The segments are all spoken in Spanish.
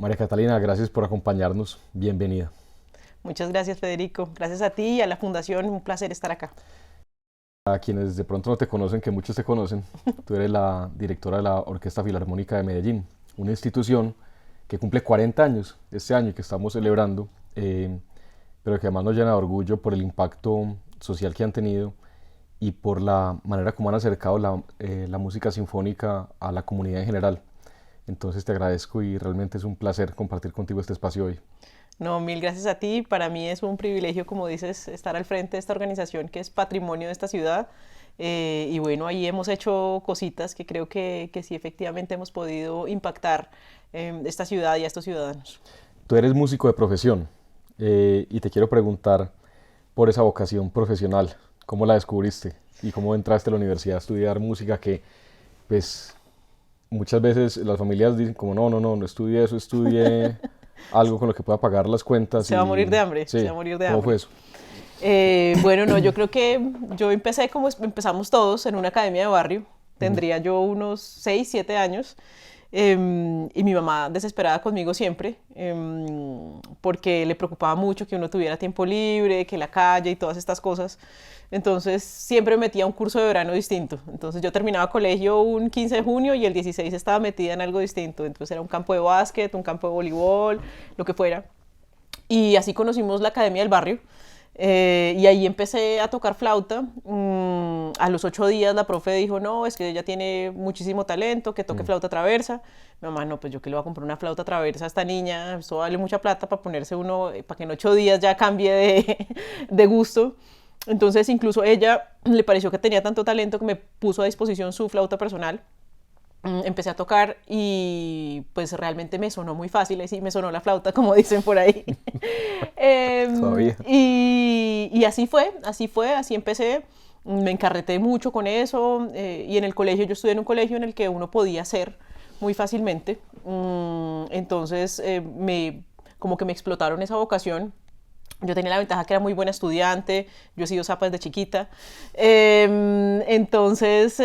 María Catalina, gracias por acompañarnos. Bienvenida. Muchas gracias, Federico. Gracias a ti y a la Fundación. Un placer estar acá. A quienes de pronto no te conocen, que muchos te conocen, tú eres la directora de la Orquesta Filarmónica de Medellín, una institución que cumple 40 años este año y que estamos celebrando, pero que además nos llena de orgullo por el impacto social que han tenido y por la manera como han acercado la música sinfónica a la comunidad en general. Entonces te agradezco y realmente es un placer compartir contigo este espacio hoy. No, mil gracias a ti. Para mí es un privilegio, como dices, estar al frente de esta organización que es patrimonio de esta ciudad. Y bueno, ahí hemos hecho cositas que creo que sí efectivamente hemos podido impactar esta ciudad y a estos ciudadanos. Tú eres músico de profesión y te quiero preguntar por esa vocación profesional, ¿cómo la descubriste y cómo entraste a la universidad a estudiar música que pues muchas veces las familias dicen como no estudie eso, estudie algo con lo que pueda pagar las cuentas Se va a morir y de hambre, se sí, va a morir de ¿cómo fue hambre. eso? Bueno, no, yo creo que yo empecé como empezamos todos en una academia de barrio. Ujú. Tendría yo unos 6 7 años. Y mi mamá desesperada conmigo siempre, porque le preocupaba mucho que uno tuviera tiempo libre, que la calle y todas estas cosas. Entonces siempre me metía a un curso de verano distinto. Entonces yo terminaba colegio un 15 de junio y el 16 estaba metida en algo distinto. Entonces era un campo de básquet, un campo de voleibol, lo que fuera. Y así conocimos la Academia del Barrio. Y ahí empecé a tocar flauta. A los 8 días la profe dijo, no, es que ella tiene muchísimo talento, que toque Mm. flauta traversa. Mi mamá, no, pues yo que le voy a comprar una flauta traversa a esta niña, eso vale mucha plata para ponerse uno, para que en 8 días ya cambie de gusto. Entonces incluso ella le pareció que tenía tanto talento que me puso a disposición su flauta personal. Empecé a tocar y pues realmente me sonó muy fácil, así me sonó la flauta, como dicen por ahí. Todavía. Y así empecé. Me encarreté mucho con eso y en el colegio, yo estudié en un colegio en el que uno podía hacer muy fácilmente. Entonces, como que me explotaron esa vocación. Yo tenía la ventaja que era muy buena estudiante, yo he sido zapa desde chiquita. Entonces,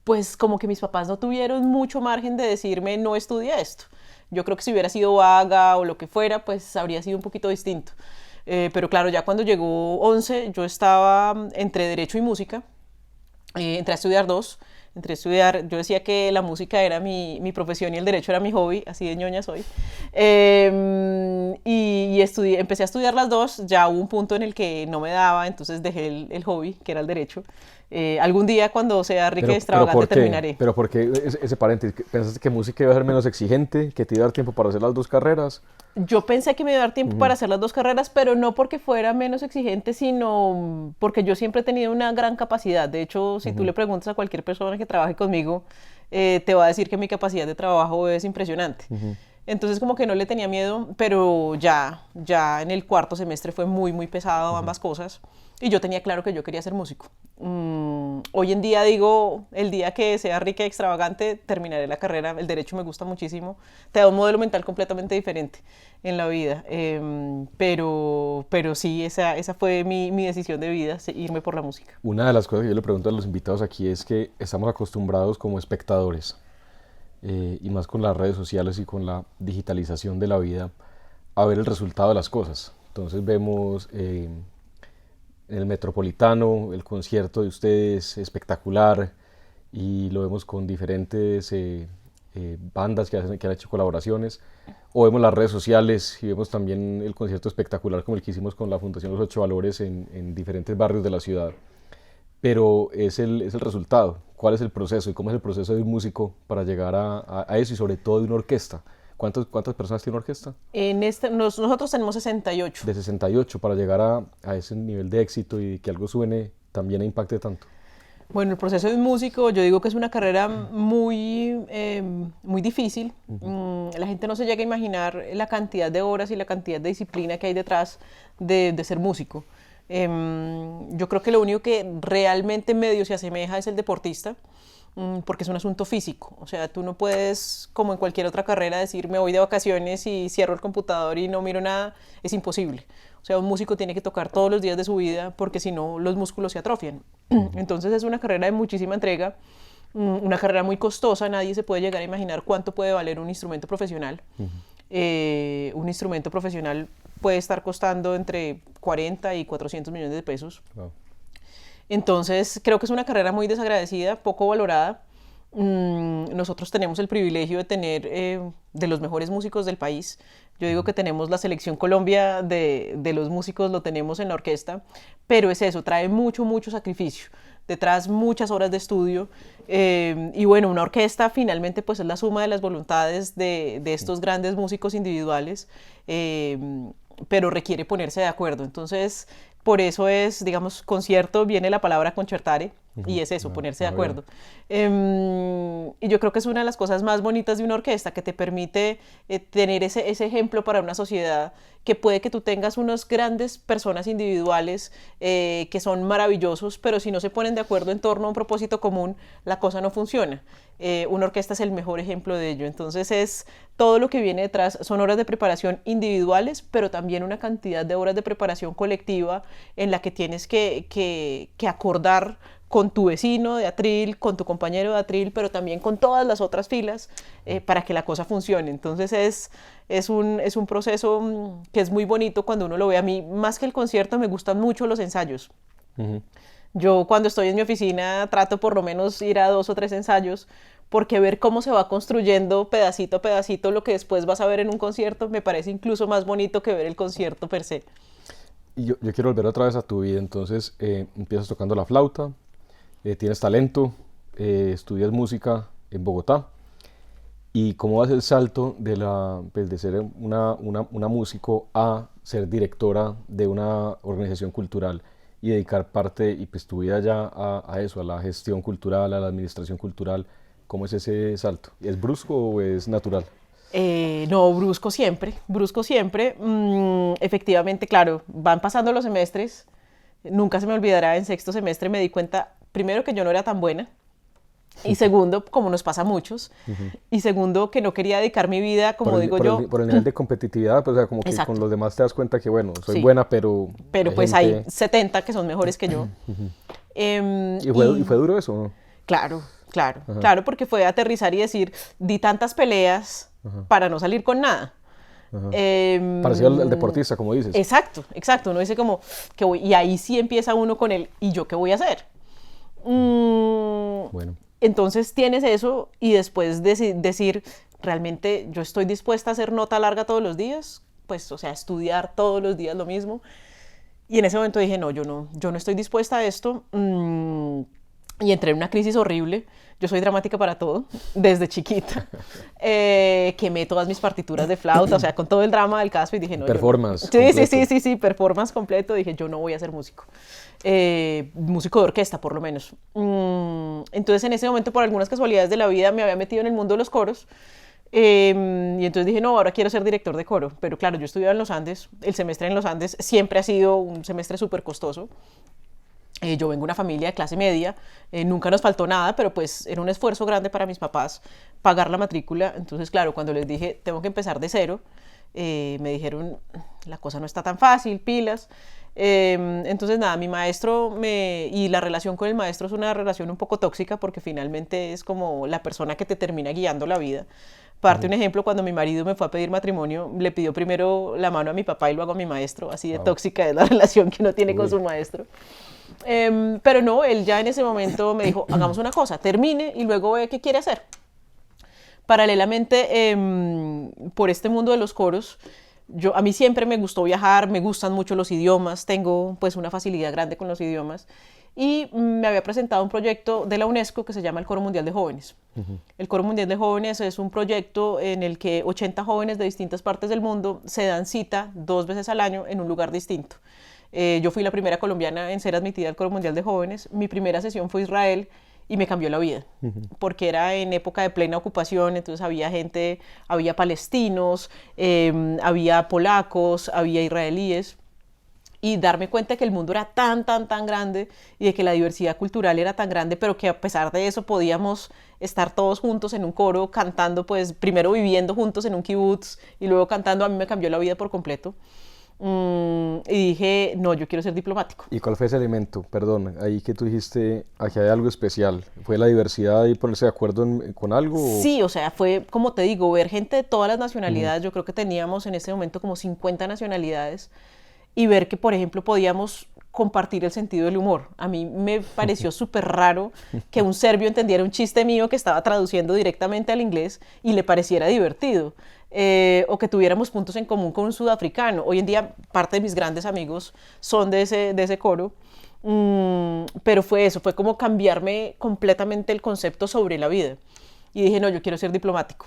pues como que mis papás no tuvieron mucho margen de decirme no estudia esto. Yo creo que si hubiera sido vaga o lo que fuera, pues habría sido un poquito distinto. Pero claro, ya cuando llegó 11, yo estaba entre derecho y música. Entré a estudiar dos. Entré a estudiar, yo decía que la música era mi profesión y el derecho era mi hobby, así de ñoña soy. Empecé a estudiar las dos, ya hubo un punto en el que no me daba, entonces dejé el hobby, que era el derecho. Algún día cuando sea rica y Pero extravagante ¿por qué? terminaré. Pero ¿por qué ese paréntesis? ¿Pensaste que música iba a ser menos exigente, que te iba a dar tiempo para hacer las dos carreras? Yo pensé que me iba a dar tiempo Ujú, para hacer las dos carreras, pero no porque fuera menos exigente, sino porque yo siempre he tenido una gran capacidad. De hecho, si tú ujú. le preguntas a cualquier persona que trabaje conmigo, te va a decir que mi capacidad de trabajo es impresionante. Ujú. Entonces como que no le tenía miedo, pero ya en el cuarto semestre fue muy, muy pesado Ujú. ambas cosas. Y yo tenía claro que yo quería ser músico. Hoy en día digo, el día que sea rica y extravagante, terminaré la carrera. El derecho me gusta muchísimo. Te da un modelo mental completamente diferente en la vida. Pero sí, esa fue mi decisión de vida, irme por la música. Una de las cosas que yo le pregunto a los invitados aquí es que estamos acostumbrados como espectadores, y más con las redes sociales y con la digitalización de la vida, a ver el resultado de las cosas. Entonces vemos en el Metropolitano el concierto de ustedes espectacular y lo vemos con diferentes bandas que han hecho colaboraciones, o vemos las redes sociales y vemos también el concierto espectacular como el que hicimos con la Fundación Los Ocho Valores en diferentes barrios de la ciudad, pero es el resultado. ¿Cuál es el proceso y cómo es el proceso de un músico para llegar a eso y sobre todo de una orquesta? ¿Cuántas personas tiene una orquesta? Nosotros tenemos 68. De 68 para llegar a ese nivel de éxito y que algo suene también e impacte tanto. Bueno, el proceso de un músico, yo digo que es una carrera muy difícil. Ujú. La gente no se llega a imaginar la cantidad de horas y la cantidad de disciplina que hay detrás de ser músico. Yo creo que lo único que realmente medio se asemeja es el deportista, porque es un asunto físico. O sea, tú no puedes, como en cualquier otra carrera, decir me voy de vacaciones y cierro el computador y no miro nada. Es imposible. O sea, un músico tiene que tocar todos los días de su vida porque si no los músculos se atrofian. Ujú. Entonces es una carrera de muchísima entrega. una carrera muy costosa, nadie se puede llegar a imaginar cuánto puede valer un instrumento profesional. Un instrumento profesional puede estar costando entre 40 y 400 millones de pesos. Wow. Entonces, creo que es una carrera muy desagradecida, poco valorada. Nosotros tenemos el privilegio de tener de los mejores músicos del país. Yo digo que tenemos la selección Colombia de los músicos, lo tenemos en la orquesta, pero es eso, trae mucho, mucho sacrificio. Detrás muchas horas de estudio y bueno, una orquesta finalmente pues es la suma de las voluntades de estos grandes músicos individuales, pero requiere ponerse de acuerdo. Entonces, por eso es, digamos, concierto, viene la palabra concertare, y es eso, ponerse de acuerdo. Y yo creo que es una de las cosas más bonitas de una orquesta, que te permite tener ese ejemplo para una sociedad, que puede que tú tengas unas grandes personas individuales que son maravillosos, pero si no se ponen de acuerdo en torno a un propósito común, la cosa no funciona. Una orquesta es el mejor ejemplo de ello. Entonces es todo lo que viene detrás, son horas de preparación individuales, pero también una cantidad de horas de preparación colectiva en la que tienes que acordar con tu vecino de atril, con tu compañero de atril, pero también con todas las otras filas para que la cosa funcione. Entonces es un proceso que es muy bonito cuando uno lo ve. A mí, más que el concierto, me gustan mucho los ensayos. Yo cuando estoy en mi oficina trato por lo menos ir a 2 o 3 ensayos, porque ver cómo se va construyendo pedacito a pedacito lo que después vas a ver en un concierto me parece incluso más bonito que ver el concierto per se. Y yo quiero volver otra vez a tu vida. Entonces empiezas tocando la flauta, tienes talento, estudias música en Bogotá. ¿Y cómo vas el salto pues, de ser una músico a ser directora de una organización cultural y dedicar parte y pues tu vida ya a eso, a la gestión cultural, a la administración cultural? ¿Cómo es ese salto? ¿Es brusco o es natural? No, brusco siempre, brusco siempre. Efectivamente, claro, van pasando los semestres. Nunca se me olvidará, en sexto semestre me di cuenta, primero, que yo no era tan buena. Y segundo, como nos pasa a muchos. Y segundo, que no quería dedicar mi vida, como digo yo. Por el nivel de competitividad, pues, o sea, como que Exacto. con los demás te das cuenta que, bueno, soy buena, pero... Pero pues hay 70 que son mejores que yo. ¿Y fue duro eso o no? Claro, claro, porque fue aterrizar y decir, di tantas peleas para no salir con nada. Parecido al deportista, como dices. Exacto. Uno dice como, y ahí sí empieza uno con el, ¿y yo qué voy a hacer? Bueno. Entonces tienes eso y después decir, ¿realmente yo estoy dispuesta a hacer nota larga todos los días? Pues, o sea, estudiar todos los días lo mismo. Y en ese momento dije, no, yo no estoy dispuesta a esto. Y entré en una crisis horrible. Yo soy dramática para todo, desde chiquita. Quemé todas mis partituras de flauta, o sea, con todo el drama del caso, y dije, no. Performance. Sí, performance completo. Dije, yo no voy a ser músico. Músico de orquesta, por lo menos. Entonces, en ese momento, por algunas casualidades de la vida, me había metido en el mundo de los coros. Y entonces dije, no, ahora quiero ser director de coro. Pero claro, yo estudiaba en los Andes. El semestre en los Andes siempre ha sido un semestre súper costoso. Yo vengo de una familia de clase media, nunca nos faltó nada, pero pues era un esfuerzo grande para mis papás pagar la matrícula. Entonces, claro, cuando les dije, tengo que empezar de cero, me dijeron, la cosa no está tan fácil, pilas. Entonces, nada, mi maestro y la relación con el maestro es una relación un poco tóxica, porque finalmente es como la persona que te termina guiando la vida. Un ejemplo, cuando mi marido me fue a pedir matrimonio, le pidió primero la mano a mi papá y luego a mi maestro. Así de tóxica es la relación que uno tiene con su maestro. Pero no, él ya en ese momento me dijo, hagamos una cosa, termine y luego ve qué quiere hacer. Paralelamente, por este mundo de los coros, a mí siempre me gustó viajar, me gustan mucho los idiomas, tengo pues una facilidad grande con los idiomas, y me había presentado un proyecto de la UNESCO que se llama el Coro Mundial de Jóvenes. El Coro Mundial de Jóvenes es un proyecto en el que 80 jóvenes de distintas partes del mundo se dan cita 2 veces al año en un lugar distinto. Yo fui la primera colombiana en ser admitida al Coro Mundial de Jóvenes. Mi primera sesión fue Israel y me cambió la vida, porque era en época de plena ocupación, entonces había gente, había palestinos, había polacos, había israelíes, y darme cuenta de que el mundo era tan grande y de que la diversidad cultural era tan grande, pero que a pesar de eso podíamos estar todos juntos en un coro cantando, pues primero viviendo juntos en un kibutz y luego cantando, a mí me cambió la vida por completo. Y dije, no, yo quiero ser diplomático. ¿Y cuál fue ese elemento? Perdón, ahí que tú dijiste, aquí hay algo especial. ¿Fue la diversidad y ponerse de acuerdo con algo? Sí, o sea, fue, como te digo, ver gente de todas las Ujú. nacionalidades. Yo creo que teníamos en ese momento como 50 nacionalidades y ver que, por ejemplo, podíamos compartir el sentido del humor. A mí me pareció súper raro que un serbio entendiera un chiste mío que estaba traduciendo directamente al inglés y le pareciera divertido. O que tuviéramos puntos en común con un sudafricano. Hoy en día, parte de mis grandes amigos son de ese coro. Pero fue eso, fue como cambiarme completamente el concepto sobre la vida. Y dije, no, yo quiero ser diplomático.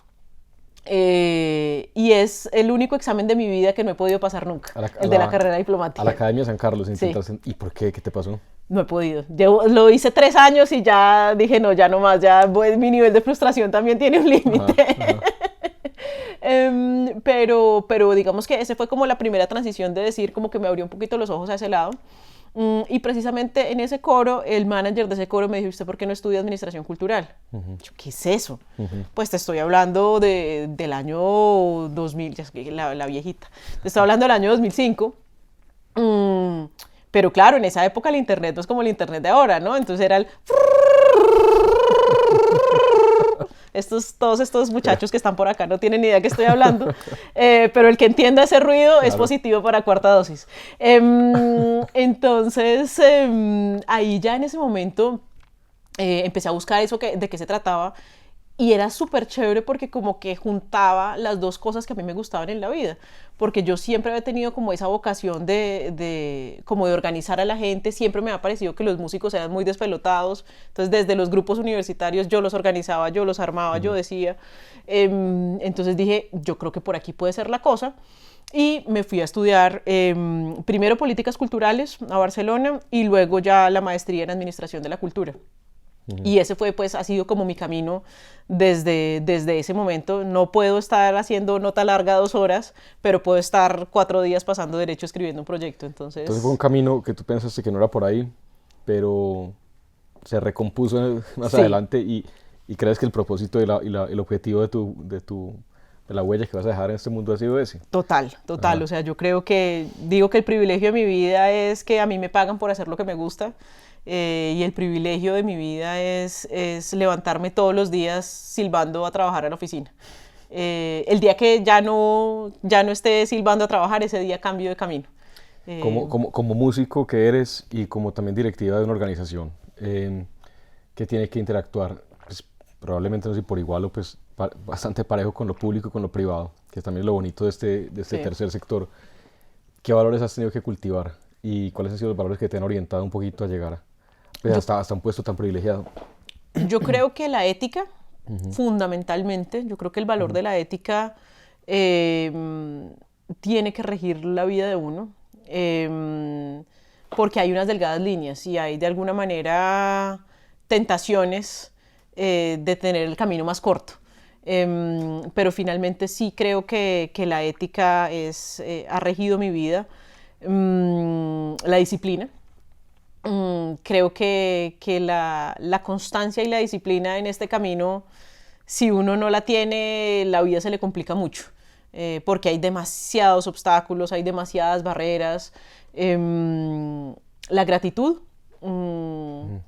Y es el único examen de mi vida que no he podido pasar nunca, A la, a el de la la, carrera a la diplomática. Academia San Carlos Sí, intentas. ¿Y por qué? ¿Qué te pasó? no he podido. Lo hice 3 años y ya dije, no, ya no más, ya mi nivel de frustración también tiene un Ajá, límite. ajá. Pero digamos que ese fue como la primera transición de decir, como que me abrió un poquito los ojos a ese lado. Y precisamente en ese coro, el manager de ese coro me dijo, ¿usted por qué no estudia administración cultural? Ujú, Yo, ¿qué es eso? ujú. Pues te estoy hablando del año 2000, ya es que la viejita. Te estoy hablando del año 2005. Mm, pero claro, en esa época el internet no es como el internet de ahora, ¿no? Entonces era el... Todos estos muchachos que están por acá no tienen ni idea que estoy hablando, pero el que entienda ese ruido es Claro. positivo para cuarta dosis. Entonces, ahí ya en ese momento empecé a buscar eso de qué se trataba y era súper chévere porque como que juntaba las dos cosas que a mí me gustaban en la vida, porque yo siempre había tenido como esa vocación como de organizar a la gente, siempre me ha parecido que los músicos eran muy despelotados, entonces desde los grupos universitarios yo los organizaba, yo los armaba, yo Ujú. decía, entonces dije, yo creo que por aquí puede ser la cosa. Y me fui a estudiar primero políticas culturales a Barcelona y luego ya la maestría en administración de la cultura. Ujú. Y ese fue, pues, ha sido como mi camino desde ese momento. No puedo estar haciendo nota larga 2 horas, pero puedo estar 4 días pasando derecho escribiendo un proyecto. Entonces fue un Entonces, camino que tú pensaste que no era por ahí, pero se recompuso más sí, adelante y crees que el propósito el objetivo de la huella que vas a dejar en este mundo ha sido ese. total, total. Ajá. O sea, yo creo que digo que el privilegio de mi vida es que a mí me pagan por hacer lo que me gusta. Y el privilegio de mi vida es levantarme todos los días silbando a trabajar a la oficina. El día que ya no esté silbando a trabajar, ese día cambio de camino. Eh, Como músico que eres y como también directiva de una organización que tiene que interactuar, pues, probablemente no sé si por igual o pues bastante parejo con lo público y con lo privado, que también es lo bonito de este sí. tercer sector. ¿Qué valores has tenido que cultivar y cuáles han sido los valores que te han orientado un poquito a llegar pues, Yo, hasta un puesto tan privilegiado? yo creo que la ética, Ujú, fundamentalmente, yo creo que el valor ujú, de la ética eh, tiene que regir la vida de uno, porque hay unas delgadas líneas y hay de alguna manera tentaciones de tener el camino más corto. Pero finalmente sí creo que la ética ha regido mi vida. La disciplina. Creo que la constancia y la disciplina en este camino, si uno no la tiene, la vida se le complica mucho, porque hay demasiados obstáculos, hay demasiadas barreras. La gratitud, mm, ujú.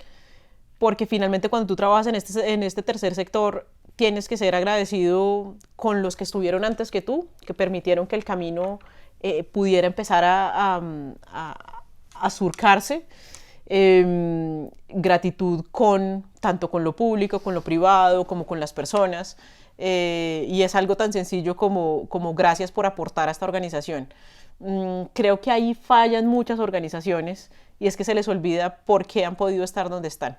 porque finalmente cuando tú trabajas en este tercer sector, tienes que ser agradecido con los que estuvieron antes que tú, que permitieron que el camino pudiera empezar a surcarse. Gratitud tanto con lo público, con lo privado, como con las personas. Y es algo tan sencillo como gracias por aportar a esta organización. Creo que ahí fallan muchas organizaciones y es que se les olvida por qué han podido estar donde están.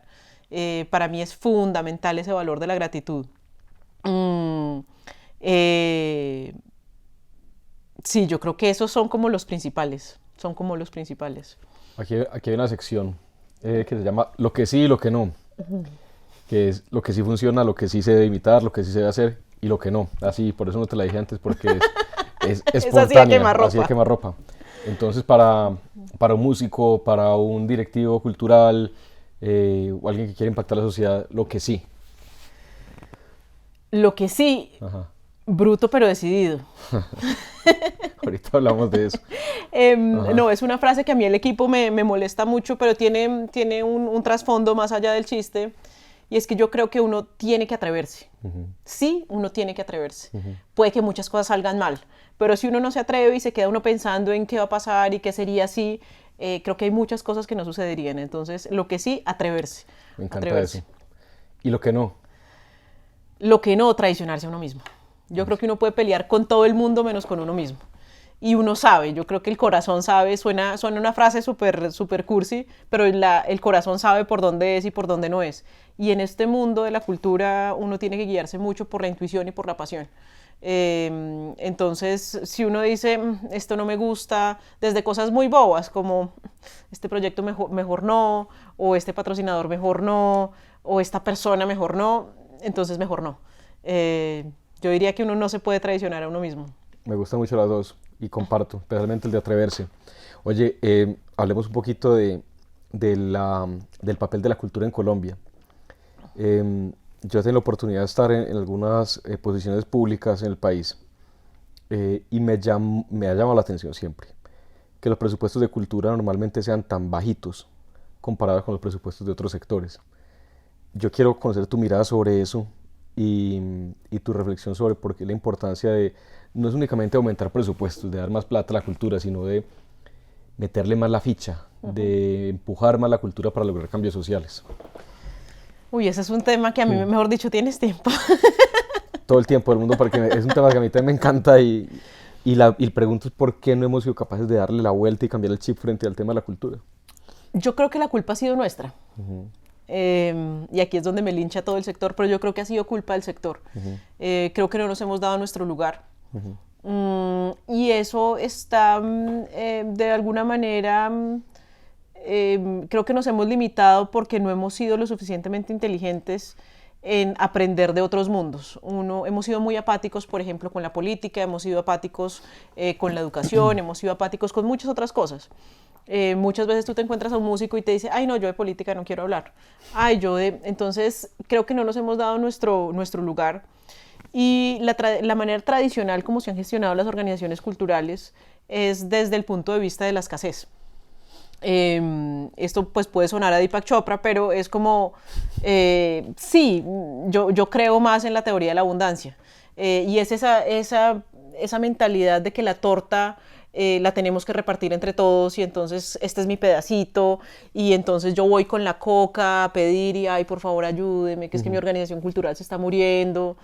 Para mí es fundamental ese valor de la gratitud. Mm, eh, sí, yo creo que esos son como los principales. Son como los principales. Aquí hay una sección que se llama lo que sí y lo que no, que es lo que sí funciona, lo que sí se debe imitar, lo que sí se debe hacer y lo que no. Así, por eso no te la dije antes, porque es Es así de espontánea, así de quemarropa. quemarropa. Entonces, para un músico, para un directivo cultural o alguien que quiere impactar la sociedad, lo que sí. Lo que sí, Ajá. Bruto pero decidido. Ahorita hablamos de eso. No, es una frase que a mí el equipo me molesta mucho, pero tiene un trasfondo más allá del chiste, y es que yo creo que uno tiene que atreverse. Sí, uno tiene que atreverse. Puede que muchas cosas salgan mal, pero si uno no se atreve y se queda uno pensando en qué va a pasar y qué sería así, creo que hay muchas cosas que no sucederían. Entonces, lo que sí, atreverse. Me encanta Atreverse. eso. ¿Y lo que no? Lo que no, traicionarse a uno mismo. Yo creo que uno puede pelear con todo el mundo menos con uno mismo. Y uno sabe, yo creo que el corazón sabe, suena una frase súper cursi, pero el corazón sabe por dónde es y por dónde no es. Y en este mundo de la cultura uno tiene que guiarse mucho por la intuición y por la pasión. Entonces, si uno dice, esto no me gusta, desde cosas muy bobas como este proyecto mejor no, o este patrocinador mejor no, o esta persona mejor no, entonces mejor no. Yo diría que uno no se puede traicionar a uno mismo. Me gustan mucho las dos y comparto, especialmente el de atreverse. Oye, hablemos un poquito del papel de la cultura en Colombia. Yo he tenido la oportunidad de estar en algunas posiciones públicas en el país y me ha llamado la atención siempre que los presupuestos de cultura normalmente sean tan bajitos comparados con los presupuestos de otros sectores. Yo quiero conocer tu mirada sobre eso y tu reflexión sobre por qué la importancia de, no es únicamente aumentar presupuestos, de dar más plata a la cultura, sino de meterle más la ficha, de empujar más la cultura para lograr cambios sociales. Uy, ese es un tema que a mí, mejor dicho, tienes tiempo. Todo el tiempo del mundo, porque es un tema que a mí también me encanta y pregunto es por qué no hemos sido capaces de darle la vuelta y cambiar el chip frente al tema de la cultura. Yo creo que la culpa ha sido nuestra. Y aquí es donde me lincha todo el sector, pero yo creo que ha sido culpa del sector. Creo que no nos hemos dado nuestro lugar. Y eso está, de alguna manera, creo que nos hemos limitado porque no hemos sido lo suficientemente inteligentes en aprender de otros mundos. Hemos sido muy apáticos, por ejemplo, con la política, hemos sido apáticos con la educación, hemos sido apáticos con muchas otras cosas. Muchas veces tú te encuentras a un músico y te dice, ay no, yo de política no quiero hablar. Entonces creo que no nos hemos dado nuestro lugar. Y la manera tradicional como se han gestionado las organizaciones culturales es desde el punto de vista de la escasez. Esto pues puede sonar a Deepak Chopra, pero es como, sí, yo creo más en la teoría de la abundancia. Y es esa mentalidad de que la torta la tenemos que repartir entre todos y entonces este es mi pedacito y entonces yo voy con la coca a pedir y ay por favor ayúdeme, que es que mi organización cultural se está muriendo.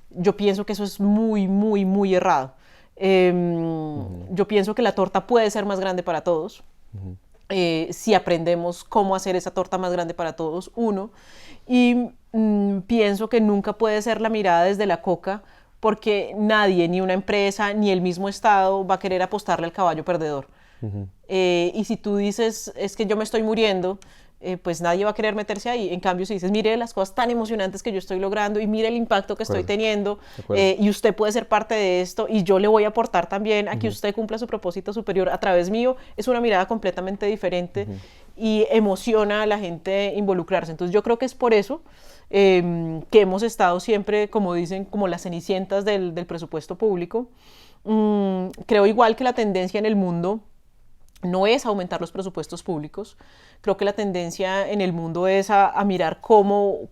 Yo pienso que eso es muy, muy, muy errado. Yo pienso que la torta puede ser más grande para todos. Si aprendemos cómo hacer esa torta más grande para todos, y pienso que nunca puede ser la mirada desde la coca, porque nadie, ni una empresa, ni el mismo Estado va a querer apostarle al caballo perdedor. Y si tú dices, es que yo me estoy muriendo, pues nadie va a querer meterse ahí. En cambio, si dices, mire las cosas tan emocionantes que yo estoy logrando y mire el impacto que estoy teniendo, y usted puede ser parte de esto y yo le voy a aportar también a que usted cumpla su propósito superior a través mío, es una mirada completamente diferente y emociona a la gente involucrarse. Entonces yo creo que es por eso que hemos estado siempre, como dicen, como las cenicientas del presupuesto público. Creo igual que la tendencia en el mundo no es aumentar los presupuestos públicos. Creo que la tendencia en el mundo es a mirar cómo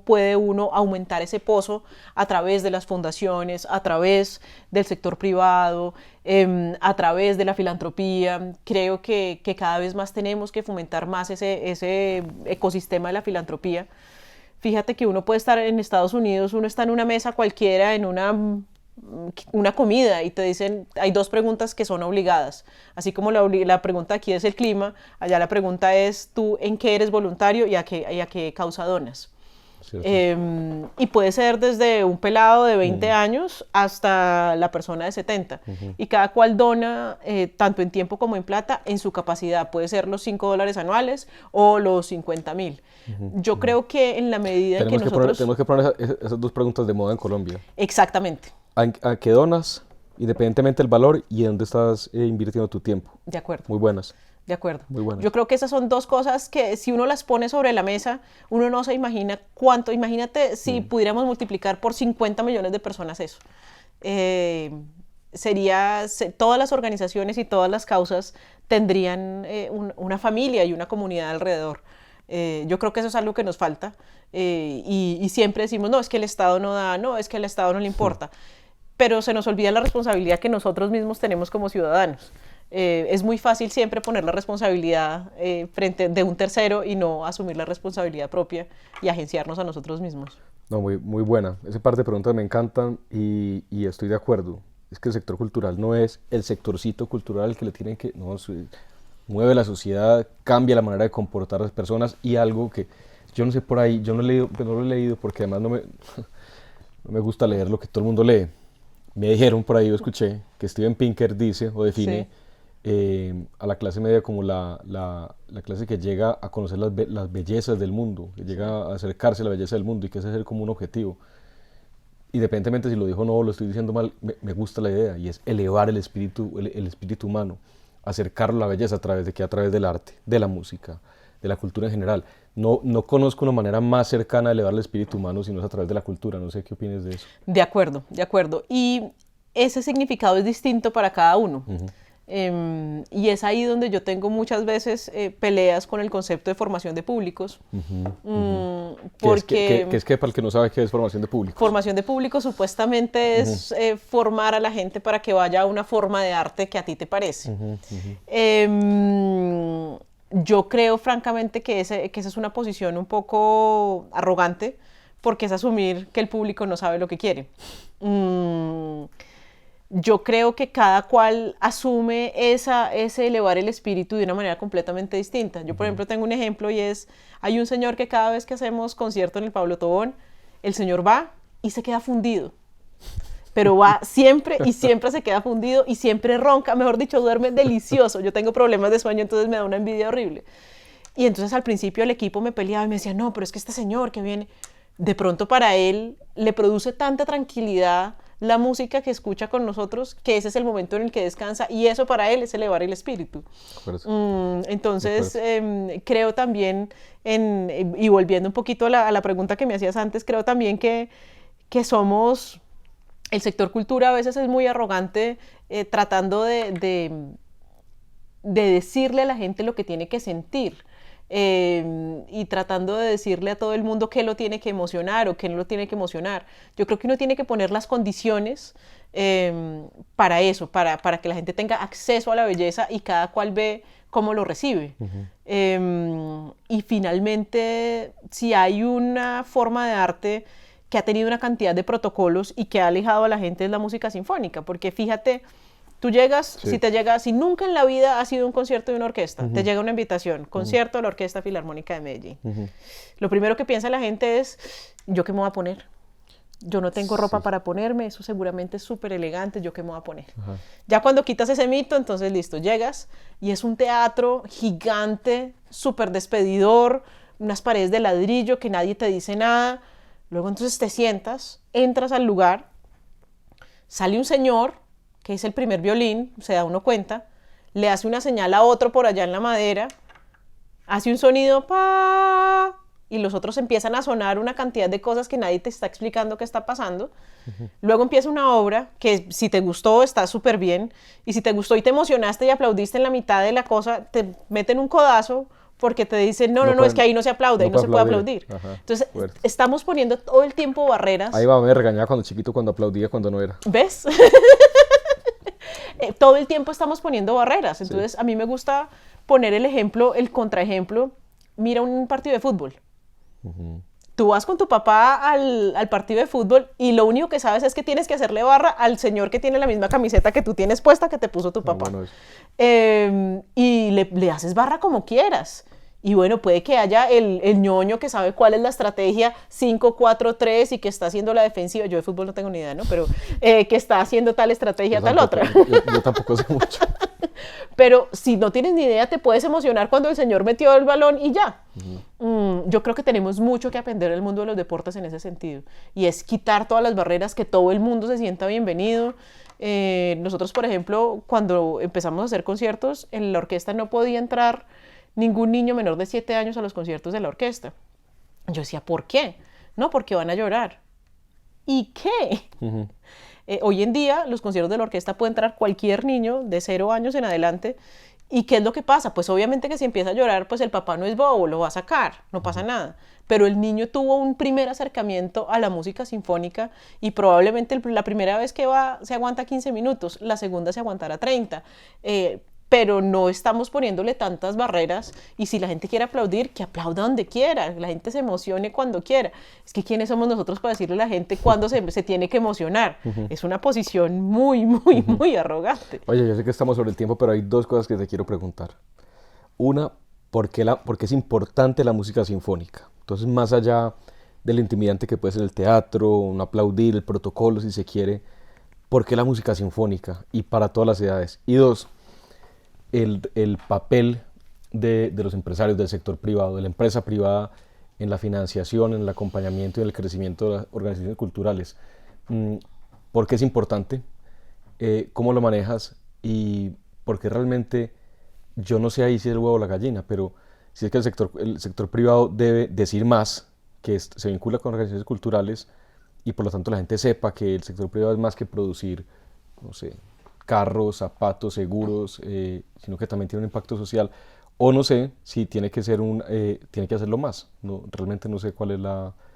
puede uno aumentar ese pozo a través de las fundaciones, a través del sector privado, a través de la filantropía. Creo que cada vez más tenemos que fomentar más ese ecosistema de la filantropía. Fíjate que uno puede estar en Estados Unidos, uno está en una mesa cualquiera, en una comida y te dicen, hay dos preguntas que son obligadas, así como la pregunta aquí es el clima, allá la pregunta es tú en qué eres voluntario y a qué causa donas. Y puede ser desde un pelado de 20 años hasta la persona de 70 y cada cual dona tanto en tiempo como en plata en su capacidad, puede ser los $5 anuales o los 50,000. Yo creo que en la medida en que nosotros... Tenemos que poner esas dos preguntas de moda en Colombia. Exactamente. ¿A qué donas, independientemente del valor, y en dónde estás invirtiendo tu tiempo? De acuerdo. Muy buenas. De acuerdo. Muy buenas. Yo creo que esas son dos cosas que si uno las pone sobre la mesa, uno no se imagina cuánto. Imagínate si pudiéramos multiplicar por 50 millones de personas eso. todas las organizaciones y todas las causas tendrían una familia y una comunidad alrededor. Yo creo que eso es algo que nos falta y siempre decimos, no, es que el Estado no da, no, es que al Estado no le importa, pero se nos olvida la responsabilidad que nosotros mismos tenemos como ciudadanos. Es muy fácil siempre poner la responsabilidad frente de un tercero y no asumir la responsabilidad propia y agenciarnos a nosotros mismos. No, muy buena. Ese par de preguntas me encantan y estoy de acuerdo. Es que el sector cultural no es el sectorcito cultural que le tienen que... No, mueve la sociedad, cambia la manera de comportar a las personas y algo que yo no sé por ahí, yo no lo he leído porque además no me gusta leer lo que todo el mundo lee. Me dijeron por ahí, yo escuché, que Steven Pinker dice o define a la clase media como la clase que llega a conocer las bellezas del mundo, que llega a acercarse a la belleza del mundo y que ese es como un objetivo. Independientemente si lo dijo o no, lo estoy diciendo mal, me gusta la idea y es elevar el espíritu humano, acercarlo a la belleza a través del arte, de la música, de la cultura en general. No conozco una manera más cercana de elevar el espíritu humano si no es a través de la cultura. No sé qué opinas de eso. De acuerdo, de acuerdo. Y ese significado es distinto para cada uno. Y es ahí donde yo tengo muchas veces peleas con el concepto de formación de públicos. Porque ¿Qué es que para el que no sabe qué es formación de públicos? Formación de públicos supuestamente es formar a la gente para que vaya a una forma de arte que a ti te parece. Yo creo francamente que esa es una posición un poco arrogante, porque es asumir que el público no sabe lo que quiere. Yo creo que cada cual asume ese elevar el espíritu de una manera completamente distinta. Yo, por ejemplo, tengo un ejemplo y hay un señor que cada vez que hacemos concierto en el Pablo Tobón, el señor va y se queda fundido. Pero va siempre y siempre se queda fundido y siempre ronca, mejor dicho, duerme delicioso. Yo tengo problemas de sueño, entonces me da una envidia horrible. Y entonces al principio el equipo me peleaba y me decía, no, pero es que este señor que viene, de pronto para él le produce tanta tranquilidad la música que escucha con nosotros, que ese es el momento en el que descansa y eso para él es elevar el espíritu. Entonces creo también, y volviendo un poquito a la pregunta que me hacías antes, creo también que somos, el sector cultura a veces es muy arrogante tratando de decirle a la gente lo que tiene que sentir. Y tratando de decirle a todo el mundo qué lo tiene que emocionar o qué no lo tiene que emocionar. Yo creo que uno tiene que poner las condiciones para eso, para que la gente tenga acceso a la belleza y cada cual ve cómo lo recibe. Y finalmente, si hay una forma de arte que ha tenido una cantidad de protocolos y que ha alejado a la gente, es la música sinfónica, porque fíjate, tú llegas, si nunca en la vida has ido a un concierto de una orquesta, te llega una invitación, concierto de la Orquesta Filarmónica de Medellín. Lo primero que piensa la gente es, ¿yo qué me voy a poner? Yo no tengo ropa para ponerme, eso seguramente es súper elegante, ¿yo qué me voy a poner? Ya cuando quitas ese mito, entonces listo, llegas y es un teatro gigante, súper despedidor, unas paredes de ladrillo que nadie te dice nada. Luego entonces te sientas, entras al lugar, sale un señor que es el primer violín, se da uno cuenta, le hace una señal a otro por allá en la madera, hace un sonido pa, y los otros empiezan a sonar una cantidad de cosas que nadie te está explicando qué está pasando. Luego empieza una obra que si te gustó está súper bien, y si te gustó y te emocionaste y aplaudiste en la mitad de la cosa, te meten un codazo porque te dicen, no, es que ahí no se aplaude, ahí no se puede aplaudir. Entonces, estamos poniendo todo el tiempo barreras. Ahí va, me regañaba cuando chiquito cuando aplaudía cuando no era. ¿Ves? Todo el tiempo estamos poniendo barreras. Entonces, a mí me gusta poner el ejemplo, el contraejemplo. Mira un partido de fútbol. Tú vas con tu papá al partido de fútbol y lo único que sabes es que tienes que hacerle barra al señor que tiene la misma camiseta que tú tienes puesta que te puso tu papá. Y le haces barra como quieras. Y bueno, puede que haya el ñoño que sabe cuál es la estrategia 5-4-3 y que está haciendo la defensiva. Yo de fútbol no tengo ni idea, ¿no? Pero que está haciendo tal estrategia, tal otra. Yo tampoco sé mucho. Pero si no tienes ni idea, te puedes emocionar cuando el señor metió el balón y ya. Yo creo que tenemos mucho que aprender del mundo de los deportes en ese sentido. Y es quitar todas las barreras, que todo el mundo se sienta bienvenido. Nosotros, por ejemplo, cuando empezamos a hacer conciertos, en la orquesta no podía entrar ningún niño menor de 7 años a los conciertos de la orquesta. Yo decía, ¿por qué? No, porque van a llorar. ¿Y qué? Hoy en día los conciertos de la orquesta puede entrar cualquier niño de 0 años en adelante. ¿Y qué es lo que pasa? Pues obviamente que si empieza a llorar, pues el papá no es bobo, lo va a sacar, no pasa nada. Pero el niño tuvo un primer acercamiento a la música sinfónica y probablemente la primera vez que va se aguanta 15 minutos, la segunda se aguantará 30. Pero no estamos poniéndole tantas barreras y si la gente quiere aplaudir, que aplauda donde quiera, la gente se emocione cuando quiera. Es que ¿quiénes somos nosotros para decirle a la gente cuándo se tiene que emocionar? Es una posición muy arrogante. Oye, yo sé que estamos sobre el tiempo, pero hay dos cosas que te quiero preguntar. Una, ¿por qué es importante la música sinfónica? Entonces, más allá del intimidante que puede ser el teatro, un aplaudir, el protocolo, si se quiere, ¿por qué la música sinfónica? Y para todas las edades. Y dos, el papel de los empresarios del sector privado, de la empresa privada en la financiación, en el acompañamiento y en el crecimiento de las organizaciones culturales. ¿Por qué es importante? ¿Cómo lo manejas? Y porque realmente, yo no sé ahí si es el huevo o la gallina, pero si es que el sector privado debe decir más, que se vincula con organizaciones culturales y por lo tanto la gente sepa que el sector privado es más que producir, no sé, carros, zapatos, seguros, sino que también tiene un impacto social. O no sé si tiene que hacerlo más. No, realmente no sé cuál es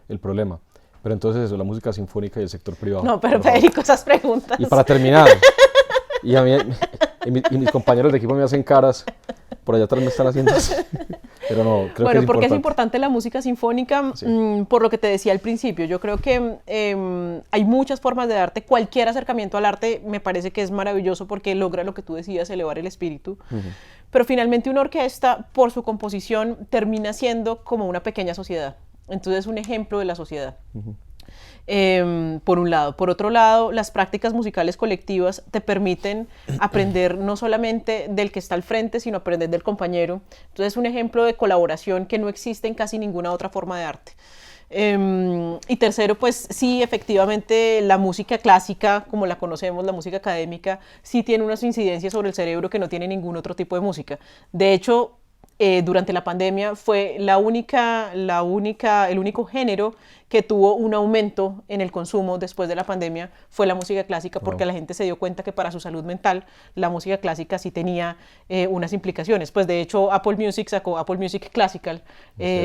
el problema. Pero entonces eso, la música sinfónica y el sector privado. No, pero Federico, esas preguntas. Y para terminar, y a mí y mis compañeros de equipo me hacen caras, por allá atrás me están haciendo así. Pero no, creo que es ¿por qué es importante la música sinfónica? Sí. Por lo que te decía al principio, yo creo que hay muchas formas de arte. Cualquier acercamiento al arte me parece que es maravilloso porque logra lo que tú decías, elevar el espíritu. Pero finalmente una orquesta, por su composición, termina siendo como una pequeña sociedad. Entonces es un ejemplo de la sociedad. Por un lado. Por otro lado, las prácticas musicales colectivas te permiten aprender no solamente del que está al frente, sino aprender del compañero. Entonces es un ejemplo de colaboración que no existe en casi ninguna otra forma de arte. Y tercero, pues sí, efectivamente la música clásica, como la conocemos, la música académica, sí tiene unas incidencias sobre el cerebro que no tiene ningún otro tipo de música. De hecho, durante la pandemia fue el único género que tuvo un aumento en el consumo después de la pandemia fue la música clásica, porque la gente se dio cuenta que para su salud mental la música clásica sí tenía unas implicaciones. Pues de hecho Apple Music sacó Apple Music Classical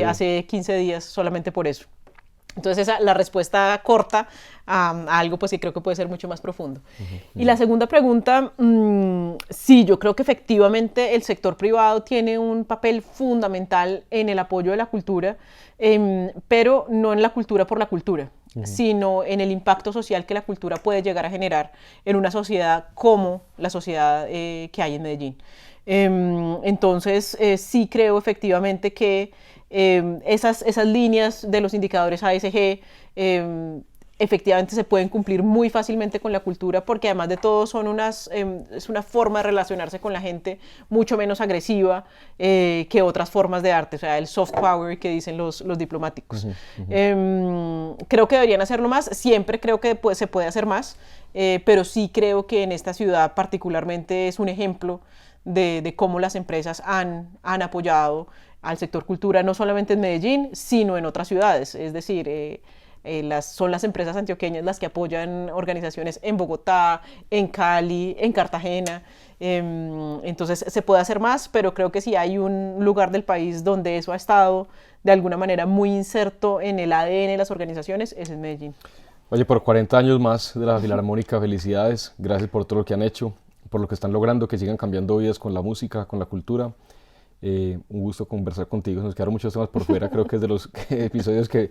hace 15 días solamente por eso. Entonces la respuesta corta a algo pues que creo que puede ser mucho más profundo. Y la segunda pregunta, sí, yo creo que efectivamente el sector privado tiene un papel fundamental en el apoyo de la cultura, pero no en la cultura por la cultura, sino en el impacto social que la cultura puede llegar a generar en una sociedad como la sociedad que hay en Medellín. Entonces sí creo efectivamente que esas líneas de los indicadores ASG efectivamente se pueden cumplir muy fácilmente con la cultura porque además de todo es una forma de relacionarse con la gente mucho menos agresiva que otras formas de arte, o sea, el soft power que dicen los diplomáticos. Creo que deberían hacerlo más, siempre creo que se puede hacer más, pero sí creo que en esta ciudad particularmente es un ejemplo de cómo las empresas han apoyado al sector cultura, no solamente en Medellín, sino en otras ciudades. Es decir, son las empresas antioqueñas las que apoyan organizaciones en Bogotá, en Cali, en Cartagena. Entonces se puede hacer más, pero creo que si hay un lugar del país donde eso ha estado de alguna manera muy inserto en el ADN de las organizaciones, es en Medellín. Oye, por 40 años más de la Filarmónica, felicidades, gracias por todo lo que han hecho, por lo que están logrando, que sigan cambiando vidas con la música, con la cultura. Un gusto conversar contigo, nos quedaron muchos temas por fuera, creo que es de los episodios que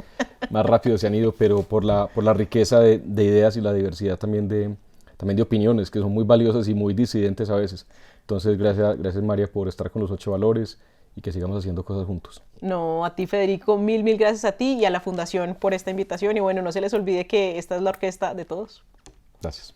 más rápido se han ido, pero por la riqueza de ideas y la diversidad también de opiniones, que son muy valiosas y muy disidentes a veces. Entonces, gracias María por estar con los 8 valores y que sigamos haciendo cosas juntos. No, a ti Federico, mil gracias a ti y a la Fundación por esta invitación y bueno, no se les olvide que esta es la orquesta de todos. Gracias.